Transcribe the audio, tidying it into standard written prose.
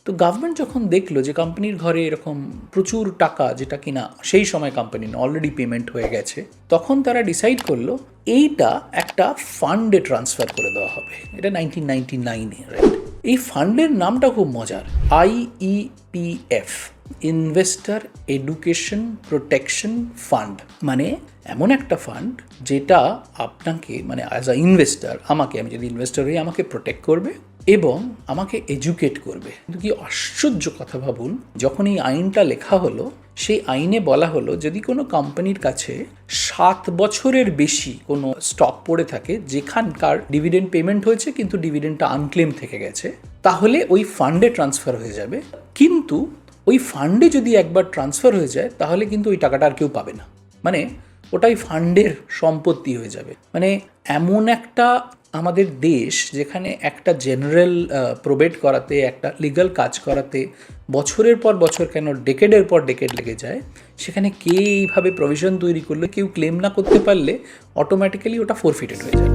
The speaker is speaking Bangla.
তো গভর্নমেন্ট যখন দেখলো যে কোম্পানির ঘরে এরকম প্রচুর টাকা, যেটা কিনা সেই সময় কোম্পানির অলরেডি পেমেন্ট হয়ে গেছে, তখন তারা ডিসাইড করলো এইটা একটা ফান্ডে ট্রান্সফার করে দেওয়া হবে। এটা 1999-এ, রাইট? এই ফান্ডের নামটা খুব মজার, IEPF, investor education protection fund. মানে এমন একটা ফান্ড যেটা আপনাকে, মানে অ্যাজ আ ইনভেস্টার, আমি যদি ইনভেস্টর হই, আমাকে প্রোটেক্ট করবে এবং আমাকে এডুকেট করবে। কিন্তু কি আশ্চর্য কথা ভাবুন, যখন এই আইনটা লেখা হলো, সেই আইনে বলা হলো যদি কোনো কোম্পানির কাছে 7 বছরের বেশি কোনো স্টক পড়ে থাকে যেখানকার ডিভিডেন্ড পেমেন্ট হয়েছে কিন্তু ডিভিডেন্ডটা আনক্লেম থেকে গেছে, তাহলে ওই ফান্ডে ট্রান্সফার হয়ে যাবে। কিন্তু ওই ফান্ডে যদি একবার ট্রান্সফার হয়ে যায় তাহলে কিন্তু ওই টাকাটা আর কেউ পাবে না, মানে ওটাই ফান্ডের সম্পত্তি হয়ে যাবে। মানে এমন একটা আমাদের দেশ যেখানে একটা জেনারেল প্রোবেট করাতে, একটা লিগাল কাজ করাতে বছরের পর বছর, কেন ডেকেডের পর ডেকেড লেগে যায়, সেখানে কে এইভাবে প্রভিশন তৈরি করলে কেউ ক্লেম না করতে পারলে অটোমেটিক্যালি ওটা ফরফিটেড হয়ে যায়।